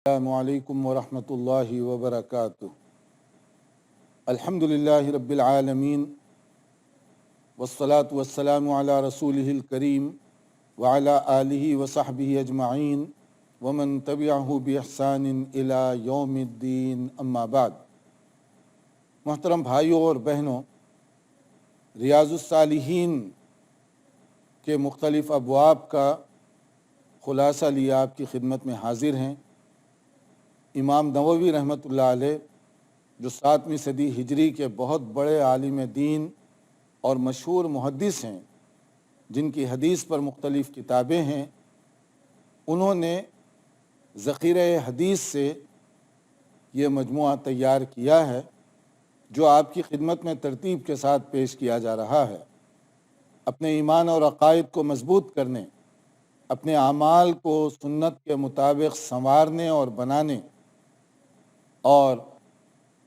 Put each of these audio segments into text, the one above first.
السلام علیکم ورحمۃ اللہ وبرکاتہ۔ الحمدللہ رب العالمین والصلاة والسلام علی رسولہ الکریم وعلی آلہ وصحبہ اجمعین ومن تبعہ بإحسان الی یوم الدین، اما بعد۔ محترم بھائیوں اور بہنوں، ریاض الصالحین کے مختلف ابواب کا خلاصہ لیے آپ کی خدمت میں حاضر ہیں۔ امام نووی رحمۃ اللہ علیہ، جو 7ویں صدی ہجری کے بہت بڑے عالم دین اور مشہور محدث ہیں، جن کی حدیث پر مختلف کتابیں ہیں، انہوں نے ذخیرہ حدیث سے یہ مجموعہ تیار کیا ہے جو آپ کی خدمت میں ترتیب کے ساتھ پیش کیا جا رہا ہے۔ اپنے ایمان اور عقائد کو مضبوط کرنے، اپنے اعمال کو سنت کے مطابق سنوارنے اور بنانے، اور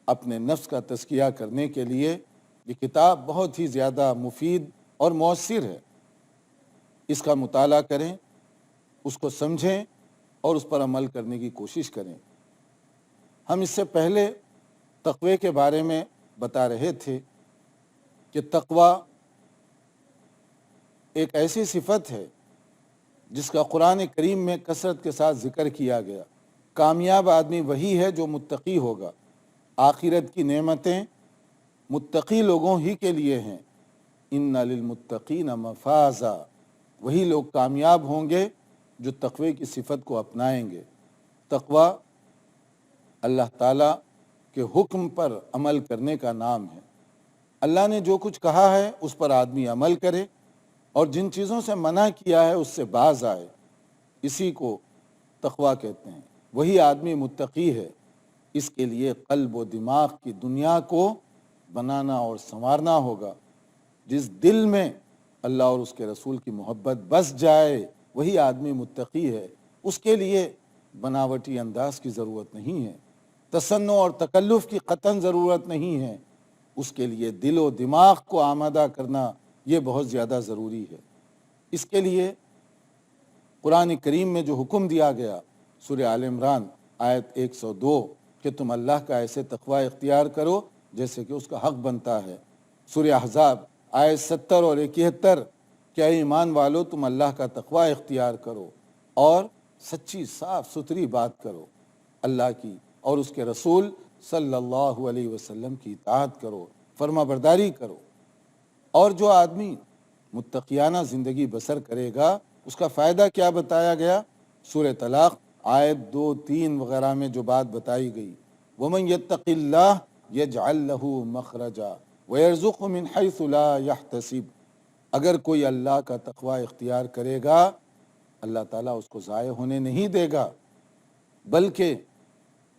اپنے نفس کا تزکیہ کرنے کے لیے یہ کتاب بہت ہی زیادہ مفید اور مؤثر ہے۔ اس کا مطالعہ کریں، اس کو سمجھیں اور اس پر عمل کرنے کی کوشش کریں۔ ہم اس سے پہلے تقوی کے بارے میں بتا رہے تھے کہ تقوی ایک ایسی صفت ہے جس کا قرآن کریم میں کثرت کے ساتھ ذکر کیا گیا۔ کامیاب آدمی وہی ہے جو متقی ہوگا۔ آخرت کی نعمتیں متقی لوگوں ہی کے لیے ہیں۔ ان للمتقین مفازا، وہی لوگ کامیاب ہوں گے جو تقوی کی صفت کو اپنائیں گے۔ تقوی اللہ تعالیٰ کے حکم پر عمل کرنے کا نام ہے۔ اللہ نے جو کچھ کہا ہے اس پر آدمی عمل کرے، اور جن چیزوں سے منع کیا ہے اس سے باز آئے، اسی کو تقوی کہتے ہیں۔ وہی آدمی متقی ہے۔ اس کے لیے قلب و دماغ کی دنیا کو بنانا اور سنوارنا ہوگا۔ جس دل میں اللہ اور اس کے رسول کی محبت بس جائے وہی آدمی متقی ہے۔ اس کے لیے بناوٹی انداز کی ضرورت نہیں ہے، تصنع اور تکلف کی قطعاً ضرورت نہیں ہے۔ اس کے لیے دل و دماغ کو آمادہ کرنا یہ بہت زیادہ ضروری ہے۔ اس کے لیے قرآن کریم میں جو حکم دیا گیا، سورہ آل عمران آیت 102، کہ تم اللہ کا ایسے تقوی اختیار کرو جیسے کہ اس کا حق بنتا ہے۔ سورہ احزاب آیت 70 اور 71، کہ اے ایمان والو تم اللہ کا تقوی اختیار کرو اور سچی صاف ستھری بات کرو، اللہ کی اور اس کے رسول صلی اللہ علیہ وسلم کی اطاعت کرو، فرما برداری کرو۔ اور جو آدمی متقیانہ زندگی بسر کرے گا اس کا فائدہ کیا بتایا گیا؟ سورہ طلاق آیت 2، 3 وغیرہ میں جو بات بتائی گئی، وَمَن يَتَّقِ اللَّهَ يَجْعَلْ لَهُ مَخْرَجًا وَيَرْزُقْهُ مِنْ حَيْثُ لَا يَحْتَسِبُ۔ اگر کوئی اللہ کا تقوی اختیار کرے گا، اللہ تعالیٰ اس کو ضائع ہونے نہیں دے گا، بلکہ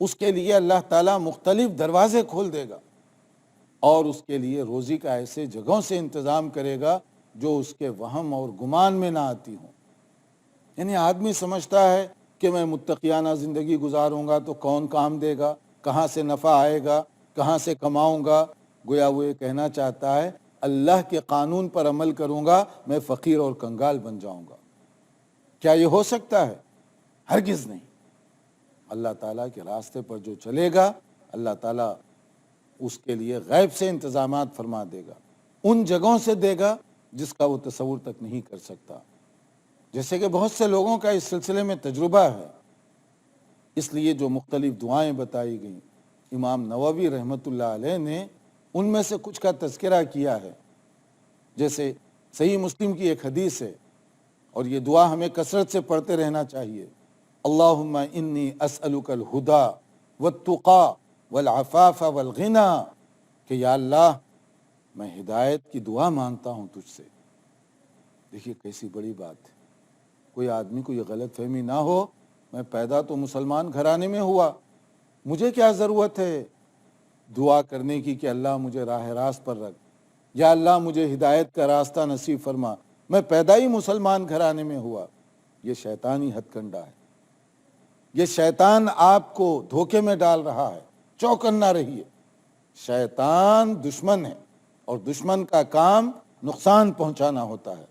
اس کے لیے اللہ تعالیٰ مختلف دروازے کھول دے گا، اور اس کے لیے روزی کا ایسے جگہوں سے انتظام کرے گا جو اس کے وہم اور گمان میں نہ آتی ہوں۔ یعنی آدمی سمجھتا ہے کہ میں متقیانہ زندگی گزاروں گا تو کون کام دے گا، کہاں سے نفع آئے گا، کہاں سے کماؤں گا۔ گویا وہ یہ کہنا چاہتا ہے اللہ کے قانون پر عمل کروں گا میں فقیر اور کنگال بن جاؤں گا۔ کیا یہ ہو سکتا ہے؟ ہرگز نہیں۔ اللہ تعالیٰ کے راستے پر جو چلے گا اللہ تعالیٰ اس کے لیے غیب سے انتظامات فرما دے گا، ان جگہوں سے دے گا جس کا وہ تصور تک نہیں کر سکتا، جیسے کہ بہت سے لوگوں کا اس سلسلے میں تجربہ ہے۔ اس لیے جو مختلف دعائیں بتائی گئیں، امام نووی رحمۃ اللہ علیہ نے ان میں سے کچھ کا تذکرہ کیا ہے۔ جیسے صحیح مسلم کی ایک حدیث ہے، اور یہ دعا ہمیں کثرت سے پڑھتے رہنا چاہیے، اللہم انی اسألک الہدی والتقی والعفاف والغنی، کہ یا اللہ میں ہدایت کی دعا مانگتا ہوں تجھ سے۔ دیکھیے کیسی بڑی بات ہے۔ کوئی آدمی کو یہ غلط فہمی نہ ہو، میں پیدا تو مسلمان گھرانے میں ہوا، مجھے کیا ضرورت ہے دعا کرنے کی کہ اللہ مجھے راہ راست پر رکھ، یا اللہ مجھے ہدایت کا راستہ نصیب فرما، میں پیدا ہی مسلمان گھرانے میں ہوا۔ یہ شیطانی ہتھ کنڈا ہے، یہ شیطان آپ کو دھوکے میں ڈال رہا ہے۔ چوکنا رہیے، شیطان دشمن ہے، اور دشمن کا کام نقصان پہنچانا ہوتا ہے۔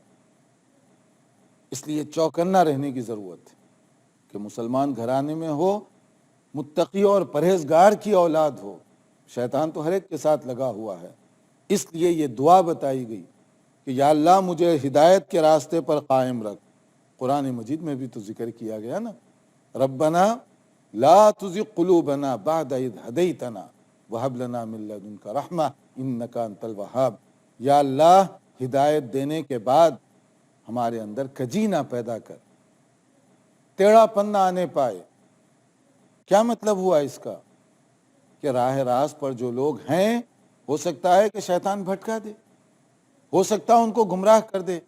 اس لیے چوکنا رہنے کی ضرورت ہے کہ مسلمان گھرانے میں ہو متقی اور پرہیزگار کی اولاد ہو. شیطان تو ہر ایک کے ساتھ لگا ہوا ہے. اس لیے یہ دعا بتائی گئی کہ یا اللہ مجھے ہدایت کے راستے پر قائم رکھ. قرآن مجید میں بھی تو ذکر کیا گیا نا، ربنا لا تزغ قلوبنا بعد اذ ہدیتنا وہب لنا من لدنک رحمہ انک انت الوہاب. یا اللہ ہدایت دینے کے بعد ہمارے اندر کجی نہ پیدا کر، ٹیڑھا پن نہ آنے پائے. کیا مطلب ہوا اس کا؟ کہ راہ راست پر جو لوگ ہیں ہو سکتا ہے کہ شیطان بھٹکا دے، ہو سکتا ہے ان کو گمراہ کر دے.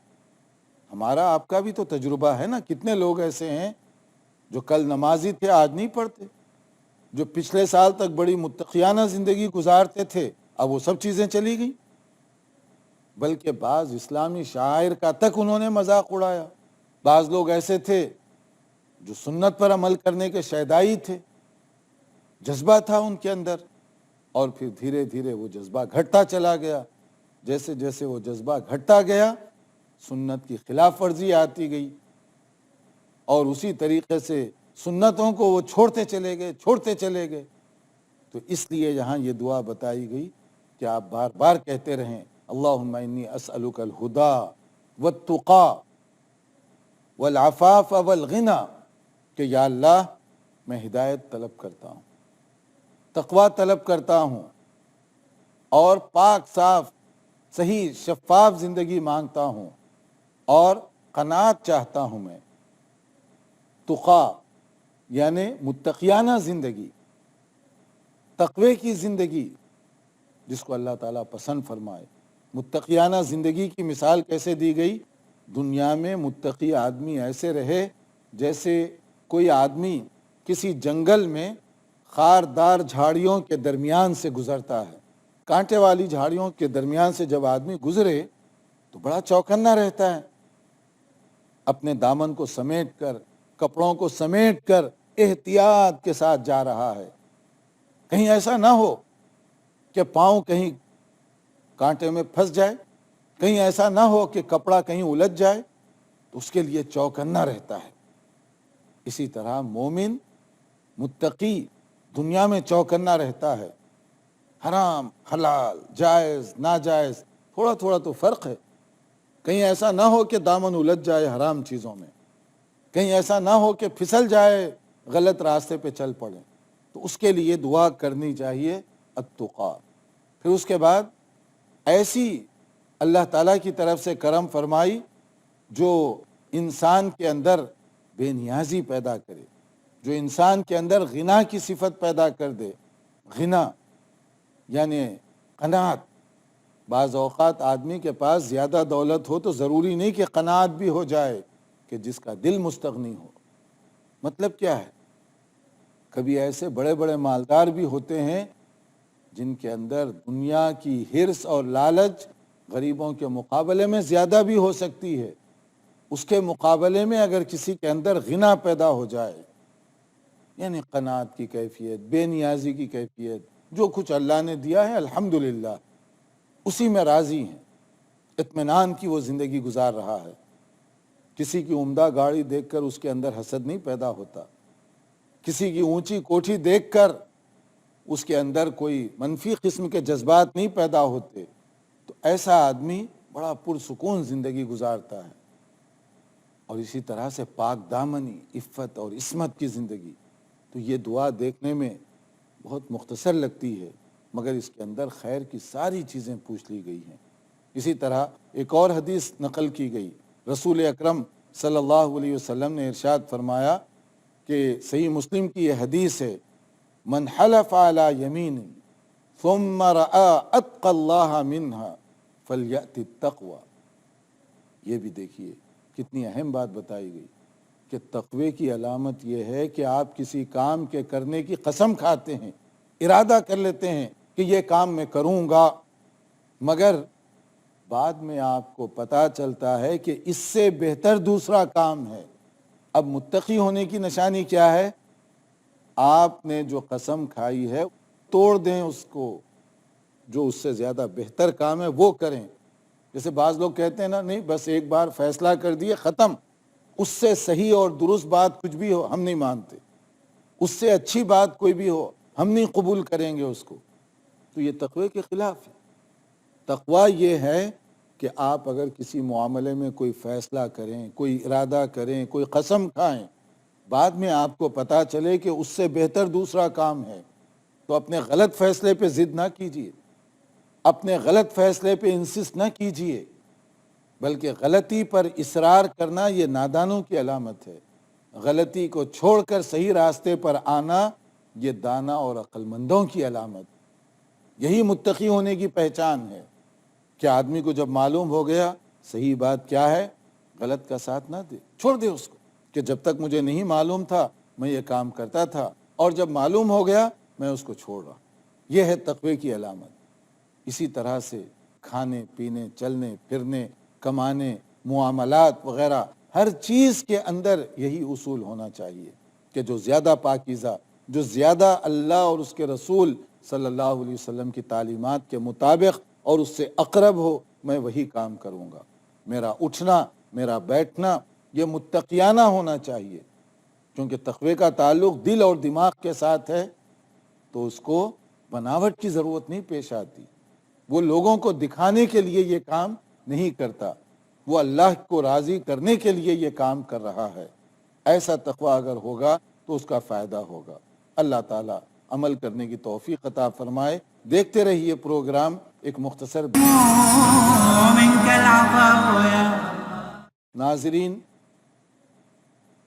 ہمارا آپ کا بھی تو تجربہ ہے نا، کتنے لوگ ایسے ہیں جو کل نمازی تھے آج نہیں پڑھتے، جو پچھلے سال تک بڑی متقیانہ زندگی گزارتے تھے اب وہ سب چیزیں چلی گئیں، بلکہ بعض اسلامی شاعر کا تک انہوں نے مذاق اڑایا. بعض لوگ ایسے تھے جو سنت پر عمل کرنے کے شیدائی تھے، جذبہ تھا ان کے اندر، اور پھر دھیرے دھیرے وہ جذبہ گھٹتا چلا گیا. جیسے جیسے وہ جذبہ گھٹتا گیا سنت کی خلاف ورزی آتی گئی، اور اسی طریقے سے سنتوں کو وہ چھوڑتے چلے گئے. تو اس لیے یہاں یہ دعا بتائی گئی کہ آپ بار بار کہتے رہیں اللہم انی اسألک الہدی والتقی والعفاف والغنی، کہ یا اللہ میں ہدایت طلب کرتا ہوں، تقوی طلب کرتا ہوں، اور پاک صاف صحیح شفاف زندگی مانگتا ہوں، اور قناعت چاہتا ہوں میں. تقا یعنی متقیانہ زندگی، تقوی کی زندگی جس کو اللہ تعالیٰ پسند فرمائے. متقیانہ زندگی کی مثال کیسے دی گئی؟ دنیا میں متقی آدمی ایسے رہے جیسے کوئی آدمی کسی جنگل میں خاردار جھاڑیوں کے درمیان سے گزرتا ہے. کانٹے والی جھاڑیوں کے درمیان سے جب آدمی گزرے تو بڑا چوکنا رہتا ہے، اپنے دامن کو سمیٹ کر، کپڑوں کو سمیٹ کر احتیاط کے ساتھ جا رہا ہے، کہیں ایسا نہ ہو کہ پاؤں کہیں کانٹے میں پھنس جائے، کہیں ایسا نہ ہو کہ کپڑا کہیں الجھ جائے، تو اس کے لیے چوکنا رہتا ہے. اسی طرح مومن متقی دنیا میں چوکنا رہتا ہے. حرام حلال جائز ناجائز تھوڑا تھوڑا تو فرق ہے. کہیں ایسا نہ ہو کہ دامن الجھ جائے حرام چیزوں میں، کہیں ایسا نہ ہو کہ پھسل جائے، غلط راستے پہ چل پڑے. تو اس کے لیے دعا کرنی چاہیے التقیٰ. پھر اس کے بعد ایسی اللہ تعالیٰ کی طرف سے کرم فرمائی جو انسان کے اندر بے نیازی پیدا کرے، جو انسان کے اندر غنا کی صفت پیدا کر دے. غنا یعنی قناعت. بعض اوقات آدمی کے پاس زیادہ دولت ہو تو ضروری نہیں کہ قناعت بھی ہو جائے، کہ جس کا دل مستغنی ہو. مطلب کیا ہے؟ کبھی ایسے بڑے بڑے مالدار بھی ہوتے ہیں جن کے اندر دنیا کی حرص اور لالچ غریبوں کے مقابلے میں زیادہ بھی ہو سکتی ہے. اس کے مقابلے میں اگر کسی کے اندر غنا پیدا ہو جائے، یعنی قناعت کی کیفیت، بے نیازی کی کیفیت، جو کچھ اللہ نے دیا ہے الحمدللہ اسی میں راضی ہیں، اطمینان کی وہ زندگی گزار رہا ہے. کسی کی عمدہ گاڑی دیکھ کر اس کے اندر حسد نہیں پیدا ہوتا، کسی کی اونچی کوٹھی دیکھ کر اس کے اندر کوئی منفی قسم کے جذبات نہیں پیدا ہوتے. تو ایسا آدمی بڑا پرسکون زندگی گزارتا ہے. اور اسی طرح سے پاک دامنی، عفت اور عصمت کی زندگی. تو یہ دعا دیکھنے میں بہت مختصر لگتی ہے، مگر اس کے اندر خیر کی ساری چیزیں پوچھ لی گئی ہیں. اسی طرح ایک اور حدیث نقل کی گئی، رسول اکرم صلی اللہ علیہ وسلم نے ارشاد فرمایا کہ صحیح مسلم کی یہ حدیث ہے، من حلف علی یمین ثم رأى اتقى اللہ منها فلیأت التقوی. یہ بھی دیکھیے کتنی اہم بات بتائی گئی کہ تقوی کی علامت یہ ہے کہ آپ کسی کام کے کرنے کی قسم کھاتے ہیں، ارادہ کر لیتے ہیں کہ یہ کام میں کروں گا، مگر بعد میں آپ کو پتہ چلتا ہے کہ اس سے بہتر دوسرا کام ہے. اب متقی ہونے کی نشانی کیا ہے؟ آپ نے جو قسم کھائی ہے توڑ دیں اس کو، جو اس سے زیادہ بہتر کام ہے وہ کریں. جیسے بعض لوگ کہتے ہیں نا، نہیں بس ایک بار فیصلہ کر دیے ختم، اس سے صحیح اور درست بات کچھ بھی ہو ہم نہیں مانتے. اس سے اچھی بات کوئی بھی ہو ہم نہیں قبول کریں گے اس کو، تو یہ تقوی کے خلاف ہے۔ تقوی یہ ہے کہ آپ اگر کسی معاملے میں کوئی فیصلہ کریں، کوئی ارادہ کریں، کوئی قسم کھائیں، بعد میں آپ کو پتہ چلے کہ اس سے بہتر دوسرا کام ہے، تو اپنے غلط فیصلے پہ ضد نہ کیجیے، اپنے غلط فیصلے پہ انسسٹ نہ کیجیے، بلکہ غلطی پر اصرار کرنا یہ نادانوں کی علامت ہے۔ غلطی کو چھوڑ کر صحیح راستے پر آنا یہ دانا اور عقل مندوں کی علامت، یہی متقی ہونے کی پہچان ہے کہ آدمی کو جب معلوم ہو گیا صحیح بات کیا ہے، غلط کا ساتھ نہ دے، چھوڑ دے اس کو، کہ جب تک مجھے نہیں معلوم تھا میں یہ کام کرتا تھا، اور جب معلوم ہو گیا میں اس کو چھوڑ رہا۔ یہ ہے تقوی کی علامت۔ اسی طرح سے کھانے پینے، چلنے پھرنے، کمانے، معاملات وغیرہ ہر چیز کے اندر یہی اصول ہونا چاہیے کہ جو زیادہ پاکیزہ، جو زیادہ اللہ اور اس کے رسول صلی اللہ علیہ وسلم کی تعلیمات کے مطابق اور اس سے اقرب ہو، میں وہی کام کروں گا۔ میرا اٹھنا، میرا بیٹھنا یہ متقیانہ ہونا چاہیے، کیونکہ تقوی کا تعلق دل اور دماغ کے ساتھ ہے، تو اس کو بناوٹ کی ضرورت نہیں پیش آتی۔ وہ لوگوں کو دکھانے کے لیے یہ کام نہیں کرتا، وہ اللہ کو راضی کرنے کے لیے یہ کام کر رہا ہے۔ ایسا تقوی اگر ہوگا تو اس کا فائدہ ہوگا۔ اللہ تعالیٰ عمل کرنے کی توفیق عطا فرمائے۔ دیکھتے رہیے پروگرام ایک مختصر ناظرین،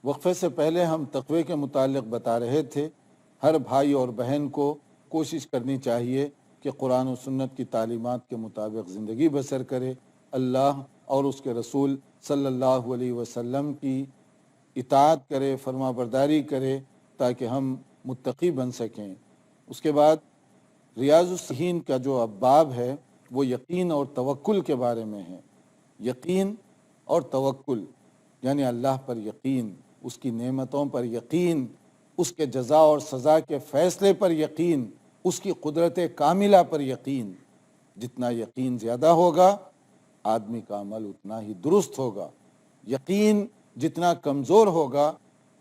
وقفے سے پہلے ہم تقوی کے متعلق بتا رہے تھے۔ ہر بھائی اور بہن کو کوشش کرنی چاہیے کہ قرآن و سنت کی تعلیمات کے مطابق زندگی بسر کرے، اللہ اور اس کے رسول صلی اللہ علیہ وسلم کی اطاعت کرے، فرما برداری کرے، تاکہ ہم متقی بن سکیں۔ اس کے بعد ریاض الصالحین کا جو اب باب ہے وہ یقین اور توکل کے بارے میں ہے۔ یقین اور توکل یعنی اللہ پر یقین، اس کی نعمتوں پر یقین، اس کے جزا اور سزا کے فیصلے پر یقین، اس کی قدرت کاملہ پر یقین۔ جتنا یقین زیادہ ہوگا آدمی کا عمل اتنا ہی درست ہوگا، یقین جتنا کمزور ہوگا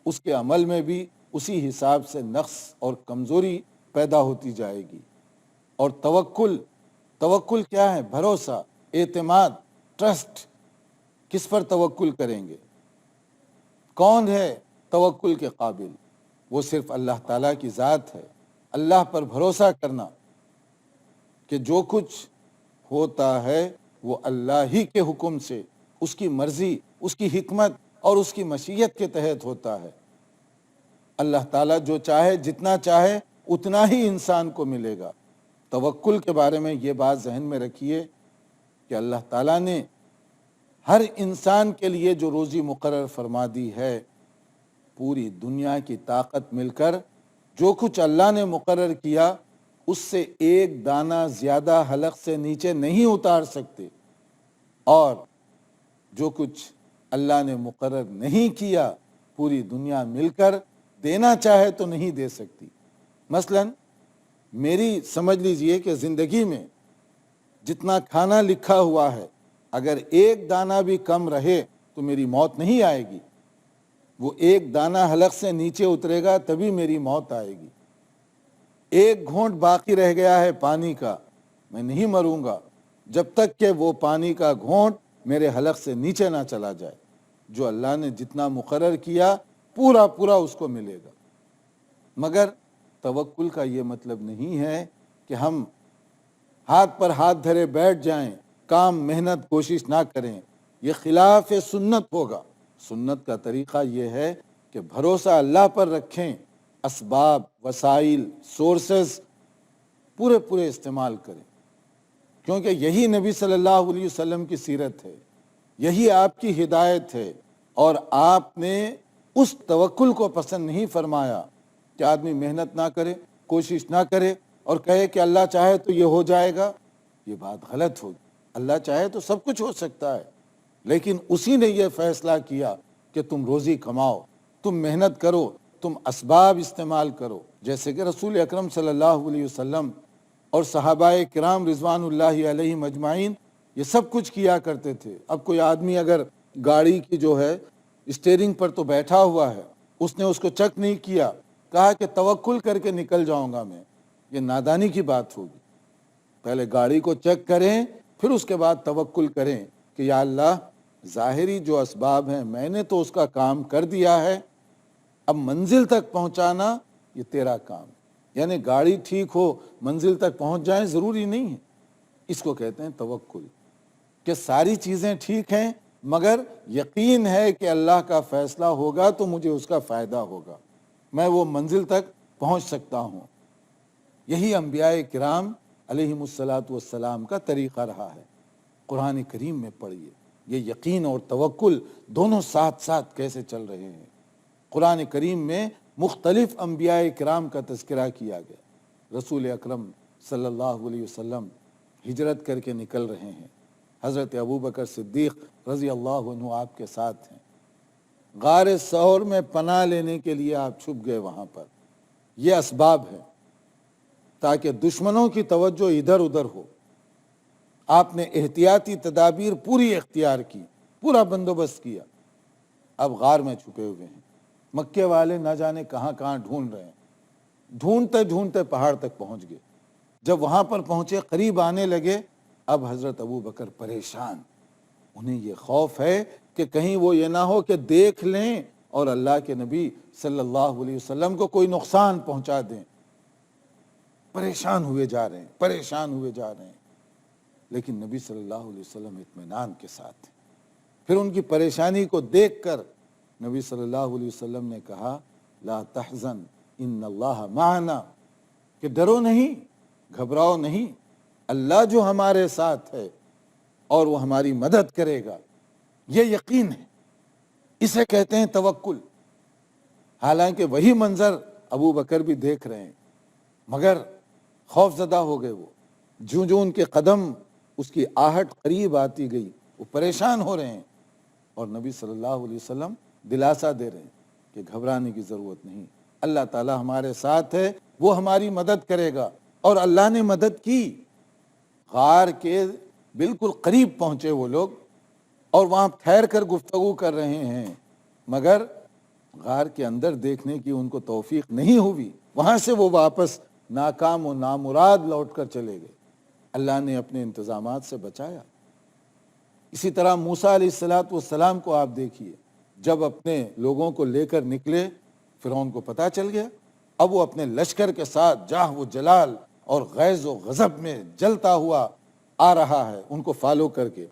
اس کے عمل میں بھی اسی حساب سے نقص اور کمزوری پیدا ہوتی جائے گی۔ اور توکل کیا ہے؟ بھروسہ، اعتماد، ٹرسٹ۔ کس پر توکل کریں گے؟ کون ہے توکل کے قابل؟ وہ صرف اللہ تعالیٰ کی ذات ہے۔ اللہ پر بھروسہ کرنا کہ جو کچھ ہوتا ہے وہ اللہ ہی کے حکم سے، اس کی مرضی، اس کی حکمت اور اس کی مشیت کے تحت ہوتا ہے۔ اللہ تعالیٰ جو چاہے، جتنا چاہے اتنا ہی انسان کو ملے گا۔ توکل کے بارے میں یہ بات ذہن میں رکھیے کہ اللہ تعالیٰ نے ہر انسان کے لیے جو روزی مقرر فرما دی ہے، پوری دنیا کی طاقت مل کر جو کچھ اللہ نے مقرر کیا اس سے ایک دانہ زیادہ حلق سے نیچے نہیں اتار سکتے، اور جو کچھ اللہ نے مقرر نہیں کیا پوری دنیا مل کر دینا چاہے تو نہیں دے سکتی۔ مثلا میری سمجھ لیجئے کہ زندگی میں جتنا کھانا لکھا ہوا ہے اگر ایک دانہ بھی کم رہے تو میری موت نہیں آئے گی، وہ ایک دانہ حلق سے نیچے اترے گا تبھی میری موت آئے گی۔ ایک گھونٹ باقی رہ گیا ہے پانی کا، میں نہیں مروں گا جب تک کہ وہ پانی کا گھونٹ میرے حلق سے نیچے نہ چلا جائے۔ جو اللہ نے جتنا مقرر کیا پورا پورا اس کو ملے گا۔ مگر توکل کا یہ مطلب نہیں ہے کہ ہم ہاتھ پر ہاتھ دھرے بیٹھ جائیں، کام محنت کوشش نہ کریں۔ یہ خلاف سنت ہوگا۔ سنت کا طریقہ یہ ہے کہ بھروسہ اللہ پر رکھیں، اسباب، وسائل، سورسز پورے استعمال کریں، کیونکہ یہی نبی صلی اللہ علیہ وسلم کی سیرت ہے، یہی آپ کی ہدایت ہے۔ اور آپ نے اس توکل کو پسند نہیں فرمایا کہ آدمی محنت نہ کرے، کوشش نہ کرے اور کہے کہ اللہ چاہے تو یہ ہو جائے گا۔ یہ بات غلط ہوگی۔ اللہ چاہے تو سب کچھ ہو سکتا ہے، لیکن اسی نے یہ فیصلہ کیا کہ تم روزی کماؤ، تم محنت کرو، تم اسباب استعمال کرو، جیسے کہ رسول اکرم صلی اللہ علیہ وسلم اور صحابہ کرام رضوان اللہ علیہم اجمعین یہ سب کچھ کیا کرتے تھے۔ اب کوئی آدمی اگر گاڑی کی جو ہے اسٹیئرنگ پر تو بیٹھا ہوا ہے، اس نے اس کو چیک نہیں کیا، کہا کہ توکل کر کے نکل جاؤں گا میں، یہ نادانی کی بات ہوگی۔ پہلے گاڑی کو چیک کریں، پھر اس کے بعد توکل کریں کہ یا اللہ ظاہری جو اسباب ہیں میں نے تو اس کا کام کر دیا ہے، اب منزل تک پہنچانا یہ تیرا کام ہے۔ یعنی گاڑی ٹھیک ہو منزل تک پہنچ جائیں ضروری نہیں ہے، اس کو کہتے ہیں توکل، کہ ساری چیزیں ٹھیک ہیں مگر یقین ہے کہ اللہ کا فیصلہ ہوگا تو مجھے اس کا فائدہ ہوگا، میں وہ منزل تک پہنچ سکتا ہوں۔ یہی انبیاء کرام علیہم الصلاۃ والسلام کا طریقہ رہا ہے۔ قرآن کریم میں پڑھیے یہ یقین اور توکل دونوں ساتھ ساتھ کیسے چل رہے ہیں۔ قرآن کریم میں مختلف انبیاء کرام کا تذکرہ کیا گیا۔ رسول اکرم صلی اللہ علیہ وسلم ہجرت کر کے نکل رہے ہیں، حضرت ابوبکر صدیق رضی اللہ عنہ آپ کے ساتھ ہیں، غار ثور میں پناہ لینے کے لیے آپ چھپ گئے وہاں پر۔ یہ اسباب ہے تاکہ دشمنوں کی توجہ ادھر ادھر ہو۔ آپ نے احتیاطی تدابیر پوری اختیار کی، پورا بندوبست کیا۔ اب غار میں چھپے ہوئے ہیں، مکے والے نہ جانے کہاں کہاں ڈھونڈ رہے ہیں، ڈھونڈتے ڈھونڈتے پہاڑ تک پہنچ گئے۔ جب وہاں پر پہنچے، قریب آنے لگے، اب حضرت ابوبکر پریشان، انہیں یہ خوف ہے کہ کہیں وہ یہ نہ ہو کہ دیکھ لیں اور اللہ کے نبی صلی اللہ علیہ وسلم کو کوئی نقصان پہنچا دیں۔ پریشان ہوئے جا رہے ہیں، پریشان ہوئے جا رہے ہیں، لیکن نبی صلی اللہ علیہ وسلم اطمینان کے ساتھ ہیں۔ پھر ان کی پریشانی کو دیکھ کر نبی صلی اللہ علیہ وسلم نے کہا لا تحزن ان اللہ معنا، کہ ڈرو نہیں، گھبراؤ نہیں، اللہ جو ہمارے ساتھ ہے اور وہ ہماری مدد کرے گا، یہ یقین ہے، اسے کہتے ہیں توکل۔ حالانکہ وہی منظر ابو بکر بھی دیکھ رہے ہیں، مگر خوف زدہ ہو گئے وہ، جوں ان کے قدم اس کی آہٹ قریب آتی گئی وہ پریشان ہو رہے ہیں، اور نبی صلی اللہ علیہ وسلم دلاسا دے رہے ہیں کہ گھبرانے کی ضرورت نہیں، اللہ تعالی ہمارے ساتھ ہے، وہ ہماری مدد کرے گا۔ اور اللہ نے مدد کی۔ غار کے بالکل قریب پہنچے وہ لوگ اور وہاں ٹھہر کر گفتگو کر رہے ہیں، مگر غار کے اندر دیکھنے کی ان کو توفیق نہیں ہوئی، وہاں سے وہ واپس ناکام و نامراد لوٹ کر چلے گئے۔ اللہ نے اپنے انتظامات سے بچایا۔ اسی طرح موسیٰ علیہ السلام کو آپ دیکھیے، جب اپنے لوگوں کو لے کر نکلے، فرعون کو پتہ چل گیا، اب وہ اپنے لشکر کے ساتھ جاہ و جلال اور غیظ و غضب میں جلتا ہوا آ رہا ہے، ان کو فالو کر کے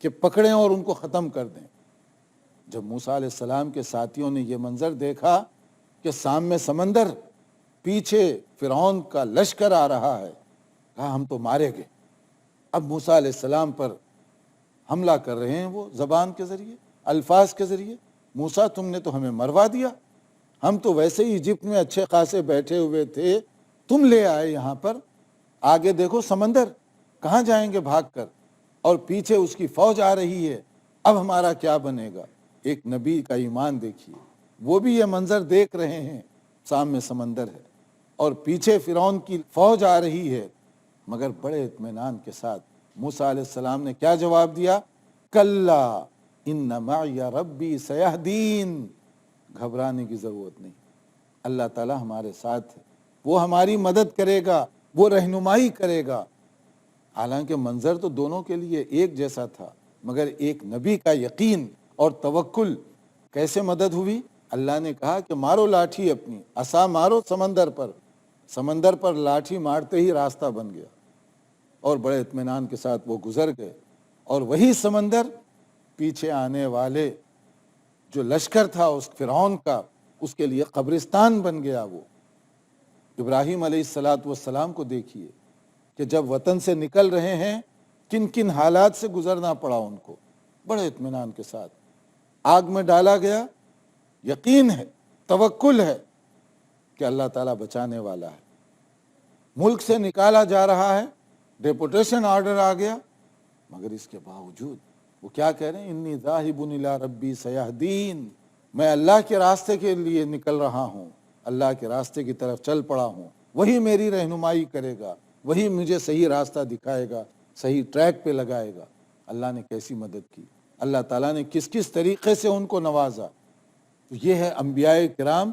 کہ پکڑیں اور ان کو ختم کر دیں۔ جب موسیٰ علیہ السلام کے ساتھیوں نے یہ منظر دیکھا کہ سامنے سمندر، پیچھے فرعون کا لشکر آ رہا ہے، کہا ہم تو مارے گئے۔ اب موسیٰ علیہ السلام پر حملہ کر رہے ہیں وہ زبان کے ذریعے، الفاظ کے ذریعے، موسیٰ تم نے تو ہمیں مروا دیا، ہم تو ویسے ہی ایجپٹ میں اچھے خاصے بیٹھے ہوئے تھے، تم لے آئے یہاں پر، آگے دیکھو سمندر، کہاں جائیں گے بھاگ کر، اور پیچھے اس کی فوج آ رہی ہے، اب ہمارا کیا بنے گا۔ ایک نبی کا ایمان دیکھیے، وہ بھی یہ منظر دیکھ رہے ہیں، سامنے سمندر ہے اور پیچھے فرعون کی فوج آ رہی ہے، مگر بڑے اطمینان کے ساتھ موسیٰ علیہ السلام نے کیا جواب دیا؟ کلا ان معی ربی سیہدین، گھبرانے کی ضرورت نہیں، اللہ تعالی ہمارے ساتھ ہے، وہ ہماری مدد کرے گا، وہ رہنمائی کرے گا۔ حالانکہ منظر تو دونوں کے لیے ایک جیسا تھا، مگر ایک نبی کا یقین اور توکل کیسے مدد ہوئی؟ اللہ نے کہا کہ مارو لاٹھی اپنی، عصا مارو سمندر پر لاٹھی مارتے ہی راستہ بن گیا، اور بڑے اطمینان کے ساتھ وہ گزر گئے، اور وہی سمندر پیچھے آنے والے جو لشکر تھا اس فرعون کا، اس کے لیے قبرستان بن گیا۔ وہ ابراہیم علیہ السلام کو دیکھیے کہ جب وطن سے نکل رہے ہیں کن کن حالات سے گزرنا پڑا ان کو، بڑے اطمینان کے ساتھ آگ میں ڈالا گیا، یقین ہے، توکل ہے کہ اللہ تعالیٰ بچانے والا ہے۔ ملک سے نکالا جا رہا ہے، ڈیپوٹیشن آرڈر آ گیا، مگر اس کے باوجود وہ کیا کہہ رہے ہیں؟ انی ذاہب الی ربی سیہدین، میں اللہ کے راستے کے لیے نکل رہا ہوں، اللہ کے راستے کی طرف چل پڑا ہوں، وہی میری رہنمائی کرے گا، وہی مجھے صحیح راستہ دکھائے گا، صحیح ٹریک پہ لگائے گا۔ اللہ نے کیسی مدد کی، اللہ تعالیٰ نے کس کس طریقے سے ان کو نوازا۔ تو یہ ہے انبیاء کرام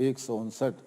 159